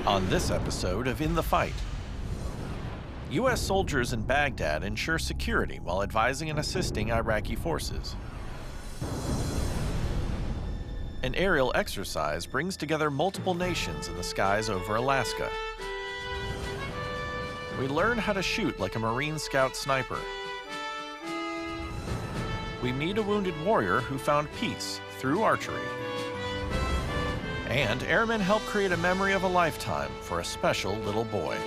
On this episode of In the Fight, U.S. soldiers in Baghdad ensure security while advising and assisting Iraqi forces. An aerial exercise brings together multiple nations in the skies over Alaska. We learn how to shoot like a Marine Scout sniper. We meet a wounded warrior who found peace through archery. And airmen help create a memory of a lifetime for a special little boy.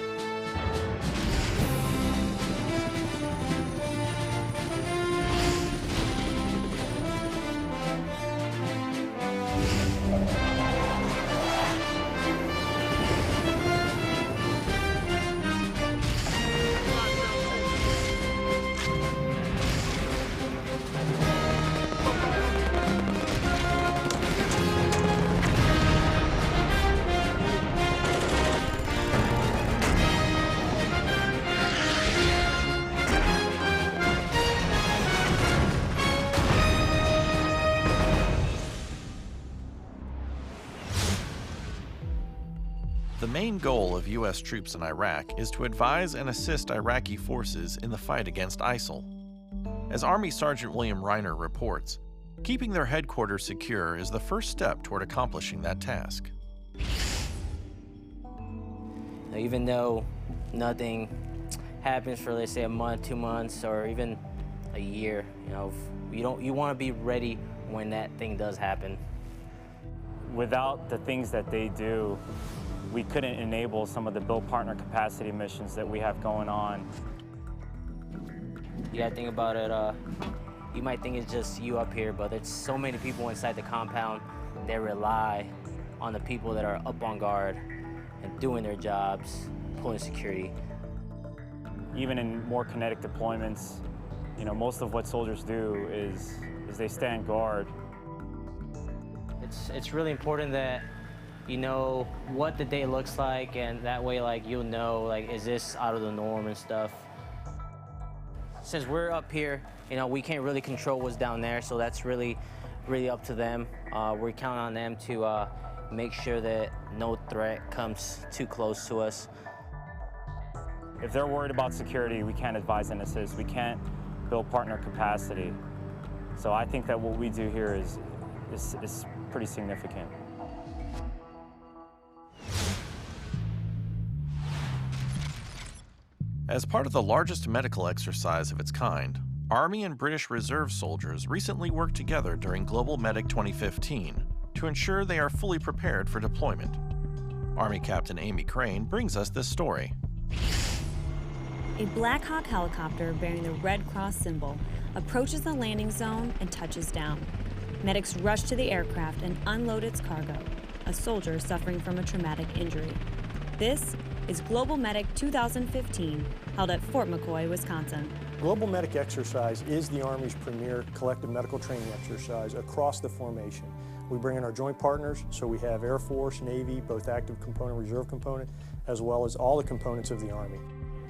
The main goal of U.S. troops in Iraq is to advise and assist Iraqi forces in the fight against ISIL. As Army Sergeant William Reiner reports, keeping their headquarters secure is the first step toward accomplishing that task. Even though nothing happens for, let's say, a month, 2 months, or even a year, you want to be ready when that thing does happen. Without the things that they do, we couldn't enable some of the build partner capacity missions that we have going on. You gotta think about it, you might think it's just you up here, but there's so many people inside the compound that rely on the people that are up on guard and doing their jobs, pulling security. Even in more kinetic deployments, most of what soldiers do is they stand guard. It's really important that you know what the day looks like, and that way, you'll know, is this out of the norm and stuff. Since we're up here, we can't really control what's down there, so that's really up to them. We count on them to make sure that no threat comes too close to us. If they're worried about security, we can't advise and assist. We can't build partner capacity. So I think that what we do here is pretty significant. As part of the largest medical exercise of its kind, Army and British Reserve soldiers recently worked together during Global Medic 2015 to ensure they are fully prepared for deployment. Army Captain Amy Crane brings us this story. A Black Hawk helicopter bearing the Red Cross symbol approaches the landing zone and touches down. Medics rush to the aircraft and unload its cargo, a soldier suffering from a traumatic injury. This is Global Medic 2015, held at Fort McCoy, Wisconsin. Global Medic exercise is the Army's premier collective medical training exercise across the formation. We bring in our joint partners, so we have Air Force, Navy, both active component, reserve component, as well as all the components of the Army.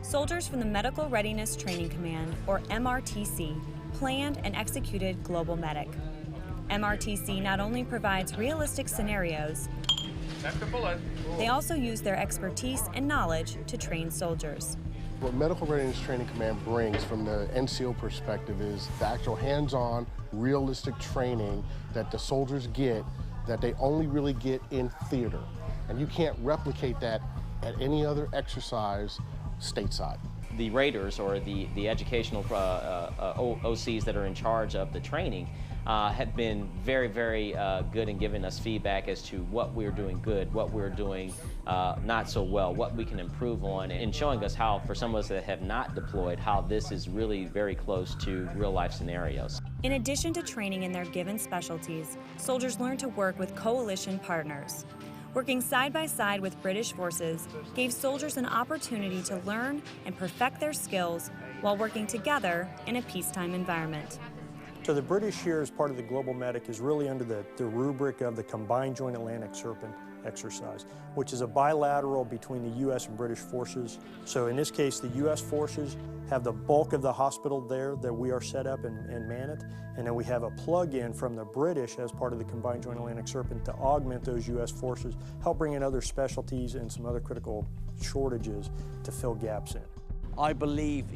Soldiers from the Medical Readiness Training Command, or MRTC, planned and executed Global Medic. MRTC not only provides realistic scenarios, they also use their expertise and knowledge to train soldiers. What Medical Readiness Training Command brings from the NCO perspective is the actual hands-on, realistic training that the soldiers get that they only really get in theater. And you can't replicate that at any other exercise stateside. The raters, or the educational OCs that are in charge of the training, have been very, very good in giving us feedback as to what we're doing good, what we're doing not so well, what we can improve on, and showing us how, for some of us that have not deployed, how this is really very close to real-life scenarios. In addition to training in their given specialties, soldiers learn to work with coalition partners. Working side by side with British forces gave soldiers an opportunity to learn and perfect their skills while working together in a peacetime environment. So the British here, as part of the Global Medic, is really under the rubric of the Combined Joint Atlantic Serpent exercise, which is a bilateral between the U.S. and British forces. So in this case, the U.S. forces have the bulk of the hospital there that we are set up and man it, and then we have a plug-in from the British as part of the Combined Joint Atlantic Serpent to augment those U.S. forces, help bring in other specialties and some other critical shortages to fill gaps in. I believe,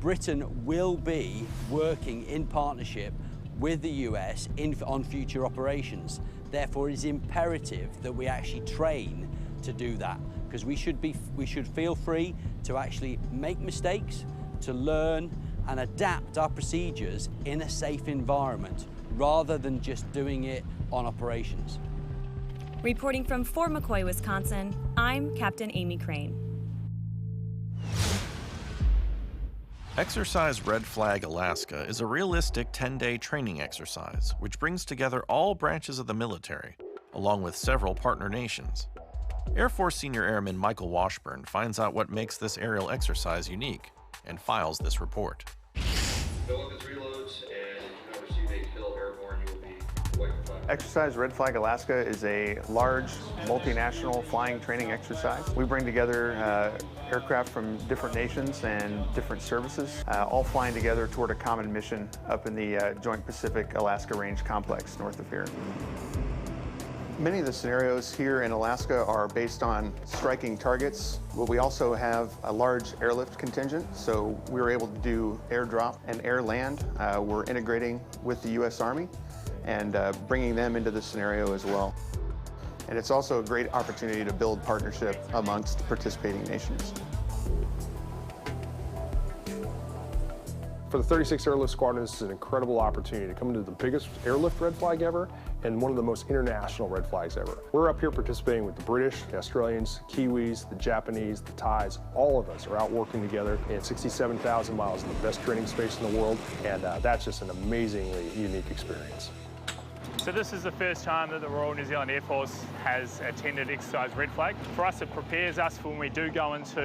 Britain will be working in partnership with the US on future operations. Therefore, it is imperative that we actually train to do that, because we should feel free to actually make mistakes, to learn and adapt our procedures in a safe environment, rather than just doing it on operations. Reporting from Fort McCoy, Wisconsin, I'm Captain Amy Crane. Exercise Red Flag Alaska is a realistic 10-day training exercise which brings together all branches of the military, along with several partner nations. Air Force Senior Airman Michael Washburn finds out what makes this aerial exercise unique and files this report. Fill up its reloads, and if you ever see they kill airborne, you will be quite fine. Exercise Red Flag Alaska is a large multinational flying training exercise. We bring together aircraft from different nations and different services, all flying together toward a common mission up in the Joint Pacific Alaska Range Complex north of here. Many of the scenarios here in Alaska are based on striking targets, but we also have a large airlift contingent, so we were able to do airdrop and air land. We're integrating with the U.S. Army and bringing them into the scenario as well. And it's also a great opportunity to build partnership amongst participating nations. For the 36th Airlift Squadron, this is an incredible opportunity to come into the biggest airlift red flag ever and one of the most international red flags ever. We're up here participating with the British, the Australians, Kiwis, the Japanese, the Thais. All of us are out working together in 67,000 miles in the best training space in the world, and that's just an amazingly unique experience. So this is the first time that the Royal New Zealand Air Force has attended Exercise Red Flag. For us, it prepares us for when we do go into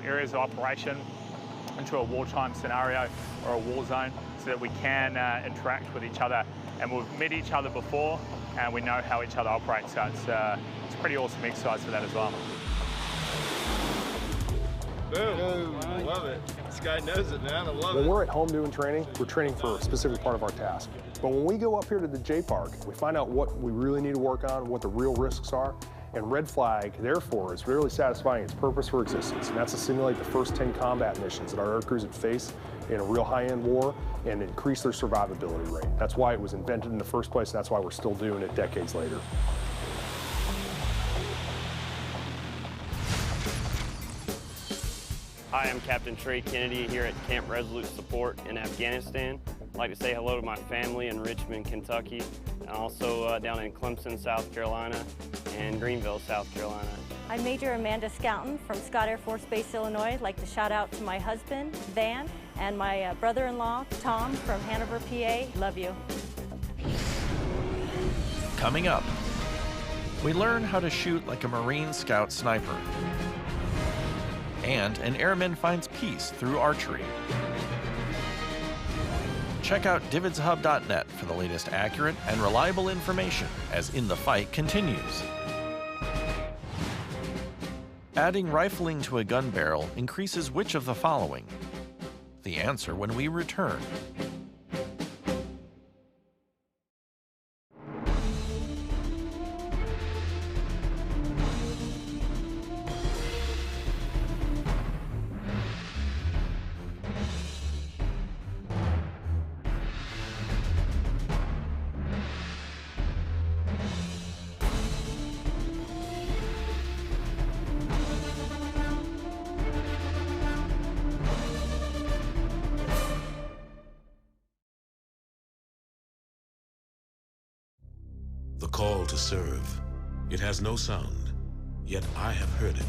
areas of operation, into a wartime scenario or a war zone, so that we can interact with each other. And we've met each other before and we know how each other operates, so it's a pretty awesome exercise for that as well. Boom. I love it. This guy knows it, man. I love it. When we're at home doing training, we're training for a specific part of our task. But when we go up here to the J Park, we find out what we really need to work on, what the real risks are. And Red Flag, therefore, is really satisfying its purpose for existence, and that's to simulate the first 10 combat missions that our air crews would face in a real high-end war and increase their survivability rate. That's why it was invented in the first place, and that's why we're still doing it decades later. Hi, I'm Captain Trey Kennedy here at Camp Resolute Support in Afghanistan. I'd like to say hello to my family in Richmond, Kentucky, and also down in Clemson, South Carolina, and Greenville, South Carolina. I'm Major Amanda Scouten from Scott Air Force Base, Illinois. I'd like to shout out to my husband, Van, and my brother-in-law, Tom, from Hanover, PA. Love you. Coming up, we learn how to shoot like a Marine Scout sniper. And an airman finds peace through archery. Check out DividsHub.net for the latest accurate and reliable information as In the Fight continues. Adding rifling to a gun barrel increases which of the following? The answer when we return. The call to serve. It has no sound, yet I have heard it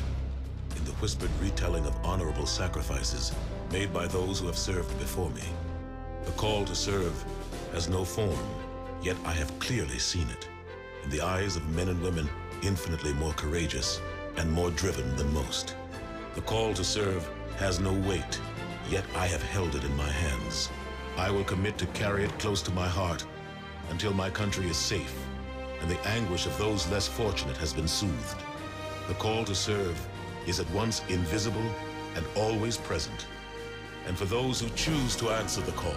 in the whispered retelling of honorable sacrifices made by those who have served before me. The call to serve has no form, yet I have clearly seen it in the eyes of men and women infinitely more courageous and more driven than most. The call to serve has no weight, yet I have held it in my hands. I will commit to carry it close to my heart until my country is safe and the anguish of those less fortunate has been soothed. The call to serve is at once invisible and always present. And for those who choose to answer the call,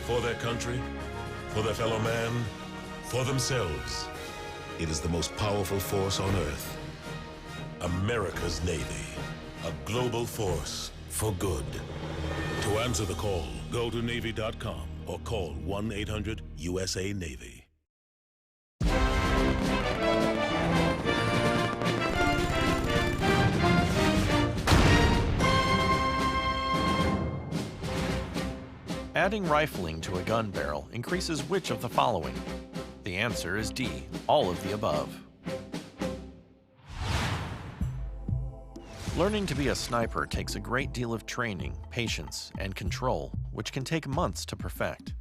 for their country, for their fellow man, for themselves, it is the most powerful force on earth. America's Navy, a global force for good. To answer the call, go to Navy.com or call 1-800-USA-NAVY. Adding rifling to a gun barrel increases which of the following? The answer is D, all of the above. Learning to be a sniper takes a great deal of training, patience, and control, which can take months to perfect.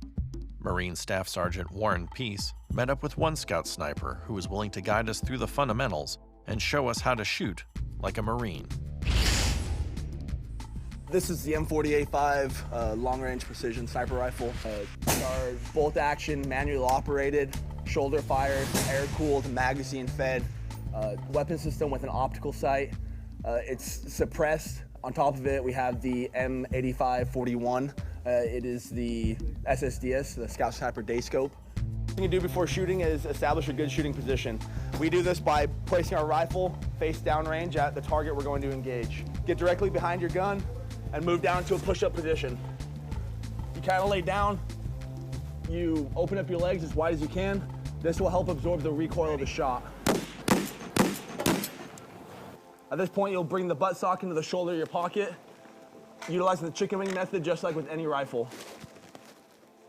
Marine Staff Sergeant Warren Peace met up with one scout sniper who was willing to guide us through the fundamentals and show us how to shoot like a Marine. This is the M40A5 long-range precision sniper rifle. Our bolt-action, manual operated, shoulder fired, air-cooled, magazine-fed weapon system with an optical sight. It's suppressed. On top of it, we have the M8541. It is the SSDS, the Scout Sniper Day Scope. What you do before shooting is establish a good shooting position. We do this by placing our rifle face downrange at the target we're going to engage. Get directly behind your gun and move down to a push-up position. You kind of lay down, you open up your legs as wide as you can. This will help absorb the recoil of the shot. At this point, you'll bring the buttstock into the shoulder of your pocket, utilizing the chicken wing method just like with any rifle.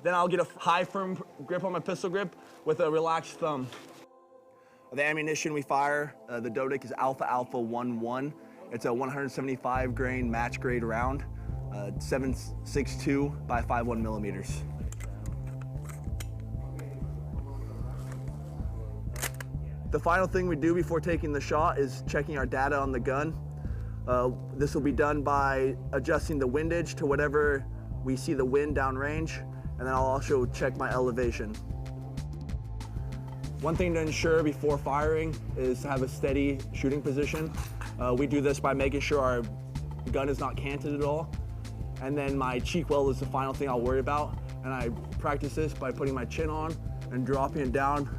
Then I'll get a high, firm grip on my pistol grip with a relaxed thumb. The ammunition we fire, the Dodik is Alpha Alpha 11. It's a 175 grain match grade round, 7.62 by 5.1 millimeters. The final thing we do before taking the shot is checking our data on the gun. This will be done by adjusting the windage to whatever we see the wind downrange, and then I'll also check my elevation. One thing to ensure before firing is to have a steady shooting position. We do this by making sure our gun is not canted at all. And then my cheek weld is the final thing I'll worry about. And I practice this by putting my chin on and dropping it down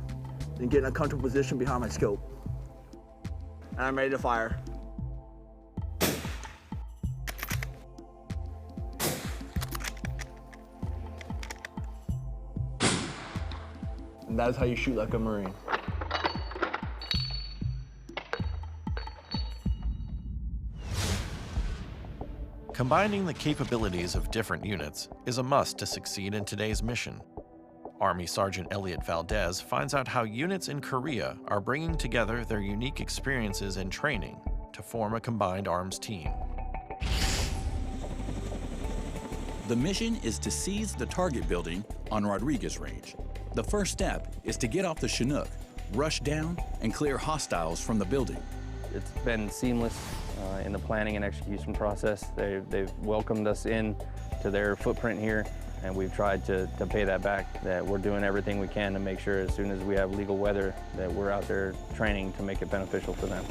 and getting a comfortable position behind my scope. And I'm ready to fire. And that is how you shoot like a Marine. Combining the capabilities of different units is a must to succeed in today's mission. Army Sergeant Elliot Valdez finds out how units in Korea are bringing together their unique experiences and training to form a combined arms team. The mission is to seize the target building on Rodriguez Range. The first step is to get off the Chinook, rush down, and clear hostiles from the building. It's been seamless in the planning and execution process. They've welcomed us in to their footprint here, and we've tried to pay that back, that we're doing everything we can to make sure as soon as we have legal weather that we're out there training to make it beneficial for them.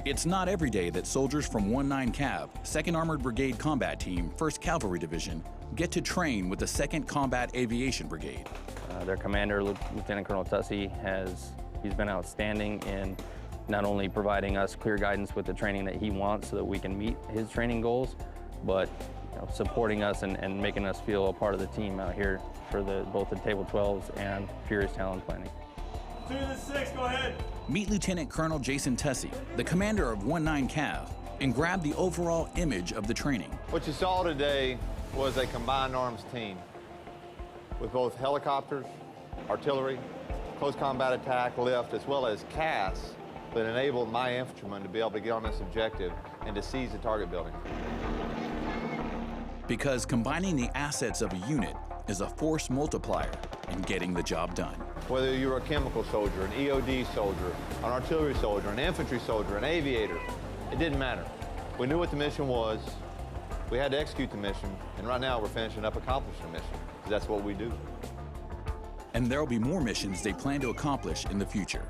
It's not every day that soldiers from 19 Cav, 2nd Armored Brigade Combat Team, 1st Cavalry Division, get to train with the 2nd Combat Aviation Brigade. Their commander, Lieutenant Colonel Tussey, he's been outstanding in not only providing us clear guidance with the training that he wants so that we can meet his training goals, but supporting us and making us feel a part of the team out here for both the Table 12s and Furious Talon planning. 2 to 6, go ahead. Meet Lieutenant Colonel Jason Tussey, the commander of 19 Cav, and grab the overall image of the training. What you saw today was a combined arms team with both helicopters, artillery, close combat attack, lift, as well as CAS that enabled my infantrymen to be able to get on this objective and to seize the target building. Because combining the assets of a unit is a force multiplier in getting the job done. Whether you're a chemical soldier, an EOD soldier, an artillery soldier, an infantry soldier, an aviator, it didn't matter. We knew what the mission was, we had to execute the mission, and right now we're finishing up accomplishing the mission, because that's what we do. And there'll be more missions they plan to accomplish in the future.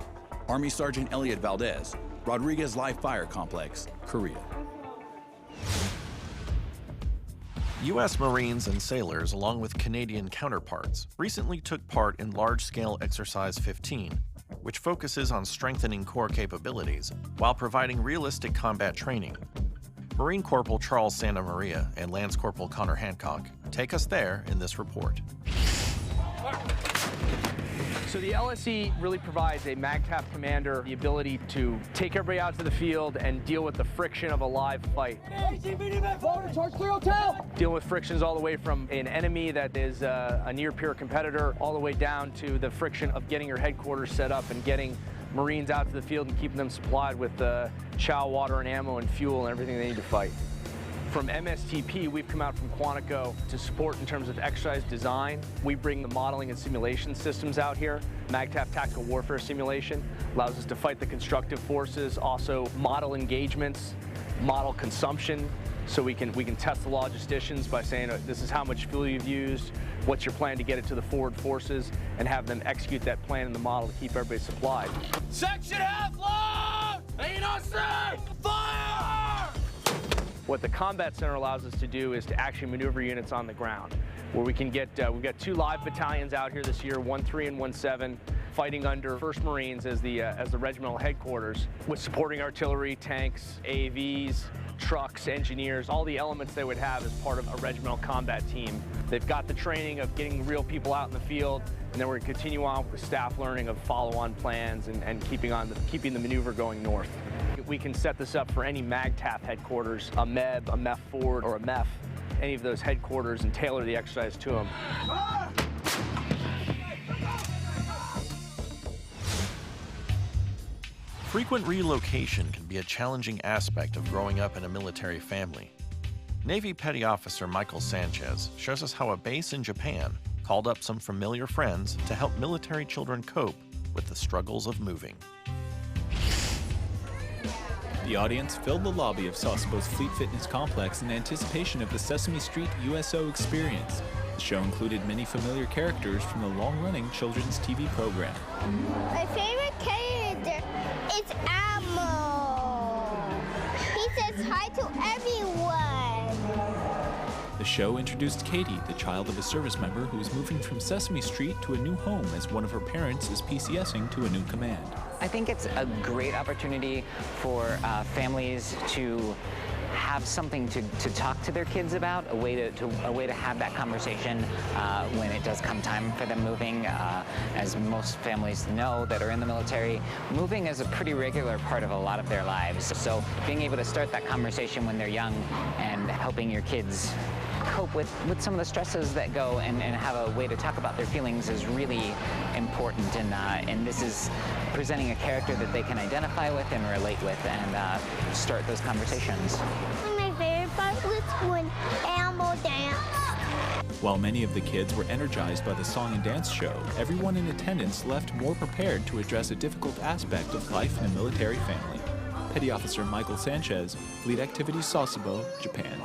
Army Sergeant Elliot Valdez, Rodriguez Live Fire Complex, Korea. U.S. Marines and sailors, along with Canadian counterparts, recently took part in large-scale Exercise 15, which focuses on strengthening core capabilities while providing realistic combat training. Marine Corporal Charles Santa Maria and Lance Corporal Connor Hancock take us there in this report. So the LSE really provides a MAGTF commander the ability to take everybody out to the field and deal with the friction of a live fight. Dealing with frictions all the way from an enemy that is a near-peer competitor all the way down to the friction of getting your headquarters set up and getting Marines out to the field and keeping them supplied with chow, water, and ammo and fuel and everything they need to fight. From MSTP, we've come out from Quantico to support in terms of exercise design. We bring the modeling and simulation systems out here. MAGTF Tactical Warfare Simulation allows us to fight the constructive forces, also model engagements, model consumption, so we can test the logisticians by saying this is how much fuel you've used, what's your plan to get it to the forward forces, and have them execute that plan in the model to keep everybody supplied. Section half load! Ain't no safe! Fire! What the Combat Center allows us to do is to actually maneuver units on the ground, where we can get, we've got 2 live battalions out here this year, 1-3 and 1-7, fighting under 1st Marines as the regimental headquarters, with supporting artillery, tanks, AVs, trucks, engineers, all the elements they would have as part of a regimental combat team. They've got the training of getting real people out in the field, and then we're going to continue on with staff learning of follow-on plans and keeping the maneuver going north. We can set this up for any MAGTF headquarters, a MEB, a MEF forward, or a MEF, any of those headquarters, and tailor the exercise to them. Frequent relocation can be a challenging aspect of growing up in a military family. Navy Petty Officer Michael Sanchez shows us how a base in Japan called up some familiar friends to help military children cope with the struggles of moving. The audience filled the lobby of Sasebo's Fleet Fitness Complex in anticipation of the Sesame Street USO experience. The show included many familiar characters from the long-running children's TV program. My favorite character is Elmo. He says hi to everyone. The show introduced Katie, the child of a service member who is moving from Sesame Street to a new home as one of her parents is PCSing to a new command. I think it's a great opportunity for families to have something to talk to their kids about, a way to have that conversation when it does come time for them moving. As most families know that are in the military, moving is a pretty regular part of a lot of their lives. So being able to start that conversation when they're young and helping your kids cope with some of the stresses that go and have a way to talk about their feelings is really important, and this is presenting a character that they can identify with and relate with and start those conversations. My favorite part was when Elmo danced. While many of the kids were energized by the song and dance show, everyone in attendance left more prepared to address a difficult aspect of life in a military family. Petty Officer Michael Sanchez, Fleet Activities Sasebo, Japan.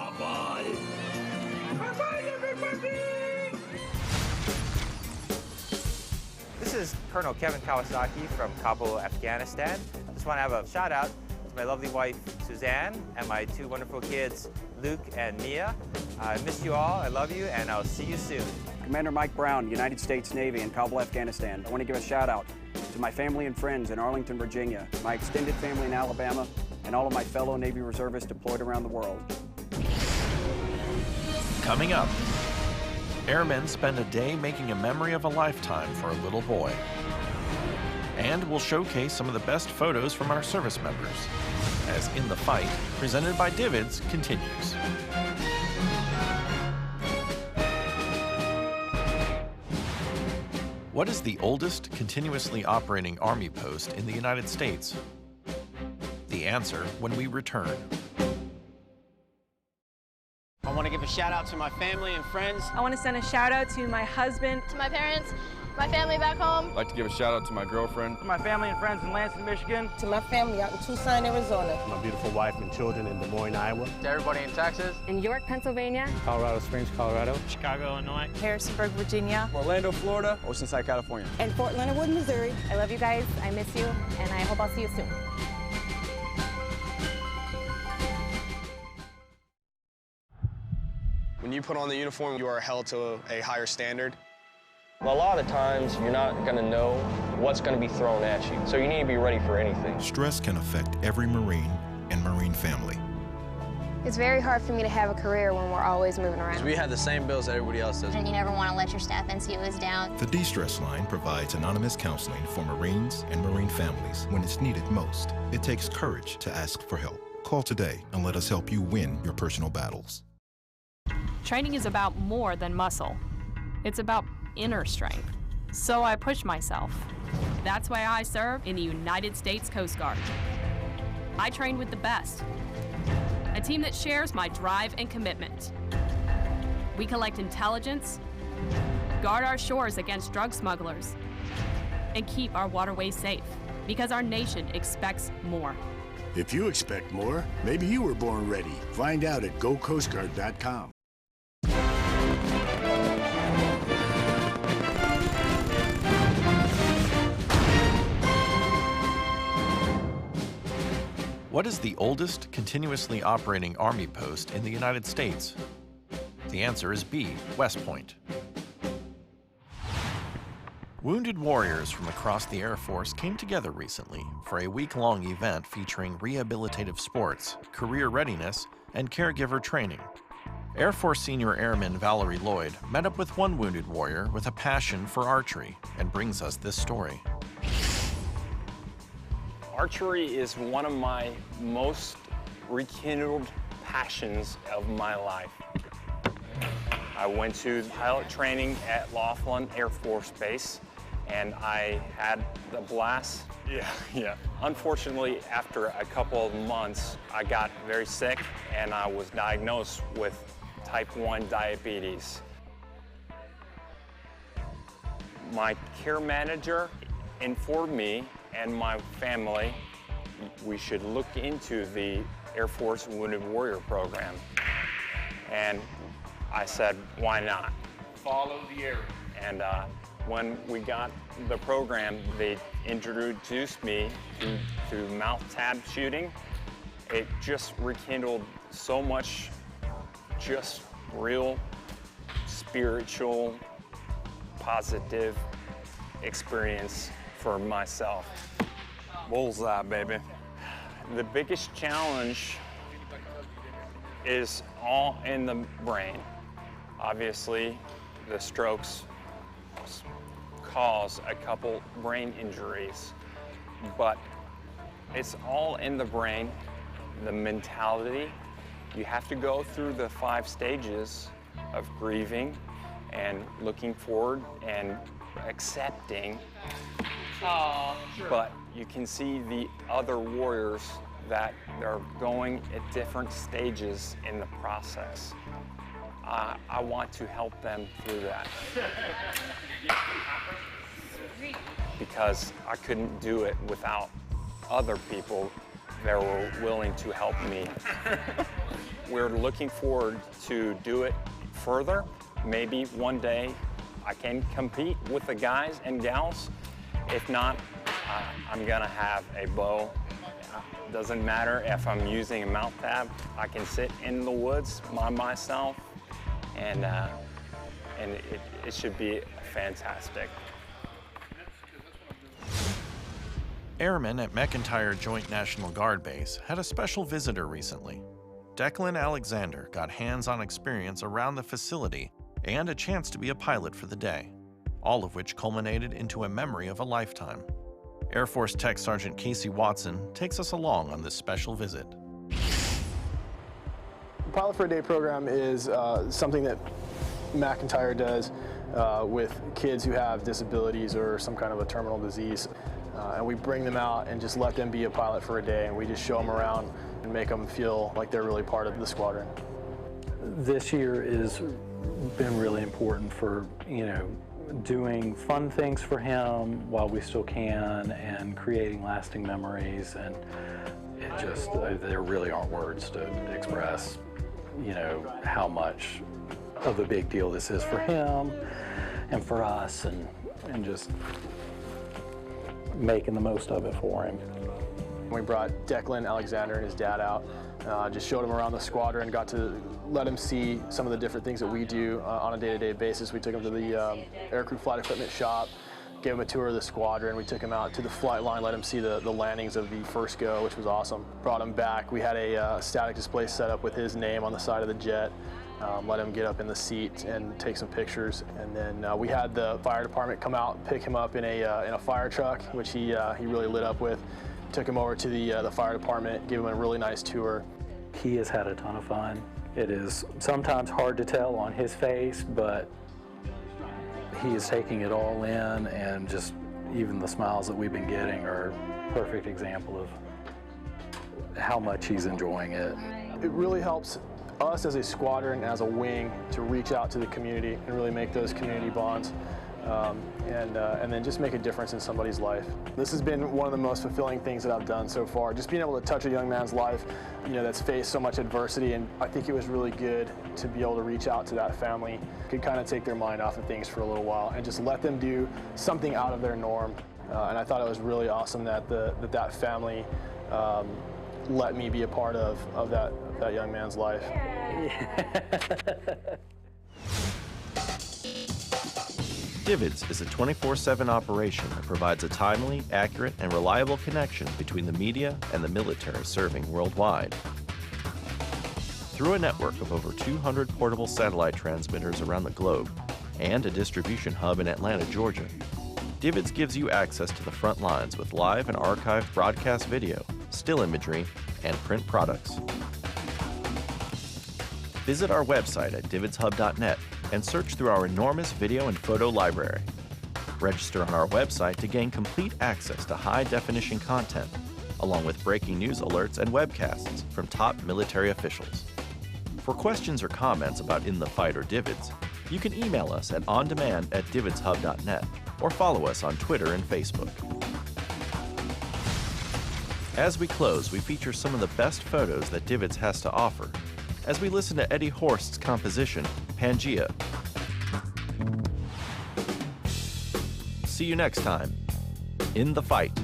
This is Colonel Kevin Kawasaki from Kabul, Afghanistan. Just want to have a shout out to my lovely wife, Suzanne, and my 2 wonderful kids, Luke and Mia. I miss you all, I love you, and I'll see you soon. Commander Mike Brown, United States Navy in Kabul, Afghanistan. I want to give a shout out to my family and friends in Arlington, Virginia, my extended family in Alabama, and all of my fellow Navy reservists deployed around the world. Coming up, airmen spend a day making a memory of a lifetime for a little boy. And we'll showcase some of the best photos from our service members, as In the Fight, presented by Divids, continues. What is the oldest continuously operating Army post in the United States? The answer when we return. I want to give a shout out to my family and friends. I want to send a shout out to my husband, to my parents, My family back home. I'd like to give a shout out to my girlfriend. To my family and friends in Lansing, Michigan. To my family out in Tucson, Arizona. My beautiful wife and children in Des Moines, Iowa. To everybody in Texas. In York, Pennsylvania. Colorado Springs, Colorado. Chicago, Illinois. Harrisonburg, Virginia. Orlando, Florida. Oceanside, California. And Fort Leonard Wood, Missouri. I love you guys. I miss you. And I hope I'll see you soon. When you put on the uniform, you are held to a higher standard. A lot of times, you're not going to know what's going to be thrown at you, so you need to be ready for anything. Stress can affect every Marine and Marine family. It's very hard for me to have a career when we're always moving around. We have the same bills that everybody else does. And you never want to let your staff NCOs down. The De-Stress Line provides anonymous counseling for Marines and Marine families when it's needed most. It takes courage to ask for help. Call today and let us help you win your personal battles. Training is about more than muscle. It's about inner strength. So I push myself. That's why I serve in the United States Coast Guard. I train with the best, a team that shares my drive and commitment. We collect intelligence, guard our shores against drug smugglers, and keep our waterways safe, because our nation expects more. If you expect more, maybe you were born ready. Find out at GoCoastGuard.com. What is the oldest continuously operating Army post in the United States? The answer is B, West Point. Wounded warriors from across the Air Force came together recently for a week-long event featuring rehabilitative sports, career readiness, and caregiver training. Air Force Senior Airman Valerie Lloyd met up with one wounded warrior with a passion for archery and brings us this story. Archery is one of my most rekindled passions of my life. I went to pilot training at Laughlin Air Force Base, and I had the blast. Yeah. Unfortunately, after a couple of months, I got very sick, and I was diagnosed with type 1 diabetes. My care manager informed me and my family we should look into the Air Force Wounded Warrior program. And I said, why not? Follow the arrow. And when we got the program, they introduced me to mouth tab shooting. It just rekindled so much just real spiritual, positive experience for myself. Bullseye, baby. The biggest challenge is all in the brain. Obviously, the strokes cause a couple brain injuries, but it's all in the brain, the mentality. You have to go through the 5 stages of grieving and looking forward and accepting. But you can see the other warriors that are going at different stages in the process. I want to help them through that. Because I couldn't do it without other people that were willing to help me. We're looking forward to do it further. Maybe one day I can compete with the guys and gals. If not, I'm gonna have a bow. Doesn't matter if I'm using a mouth tab. I can sit in the woods by myself, and it should be fantastic. Airmen at McEntire Joint National Guard Base had a special visitor recently. Declan Alexander got hands-on experience around the facility and a chance to be a pilot for the day, all of which culminated into a memory of a lifetime. Air Force Tech Sergeant Casey Watson takes us along on this special visit. The Pilot for a Day program is something that McEntire does with kids who have disabilities or some kind of a terminal disease. And we bring them out and just let them be a pilot for a day, and we just show them around and make them feel like they're really part of the squadron. This year is been really important for, doing fun things for him while we still can and creating lasting memories. And it just, there really aren't words to express, how much of a big deal this is for him and for us, and just making the most of it for him. We brought Declan Alexander and his dad out, just showed him around the squadron, got to let him see some of the different things that we do on a day-to-day basis. We took him to the aircrew flight equipment shop, gave him a tour of the squadron. We took him out to the flight line, let him see the landings of the first go, which was awesome. Brought him back. We had a static display set up with his name on the side of the jet. Let him get up in the seat and take some pictures. And then we had the fire department come out and pick him up in a fire truck, which he really lit up with. Took him over to the fire department, gave him a really nice tour. He has had a ton of fun. It is sometimes hard to tell on his face, but he is taking it all in, and just even the smiles that we've been getting are a perfect example of how much he's enjoying it. It really helps us as a squadron, as a wing, to reach out to the community and really make those community bonds. And then just make a difference in somebody's life. This has been one of the most fulfilling things that I've done so far. Just being able to touch a young man's life, that's faced so much adversity, and I think it was really good to be able to reach out to that family, could kind of take their mind off of things for a little while and just let them do something out of their norm. And I thought it was really awesome that that family let me be a part of that young man's life. Divots is a 24/7 operation that provides a timely, accurate, and reliable connection between the media and the military serving worldwide. Through a network of over 200 portable satellite transmitters around the globe and a distribution hub in Atlanta, Georgia, Divots gives you access to the front lines with live and archived broadcast video, still imagery, and print products. Visit our website at divotshub.net and search through our enormous video and photo library. Register on our website to gain complete access to high-definition content, along with breaking news alerts and webcasts from top military officials. For questions or comments about In the Fight or Divots, you can email us at ondemand@divotshub.net or follow us on Twitter and Facebook. As we close, we feature some of the best photos that Divots has to offer, as we listen to Eddie Horst's composition, Pangea. See you next time, In the Fight.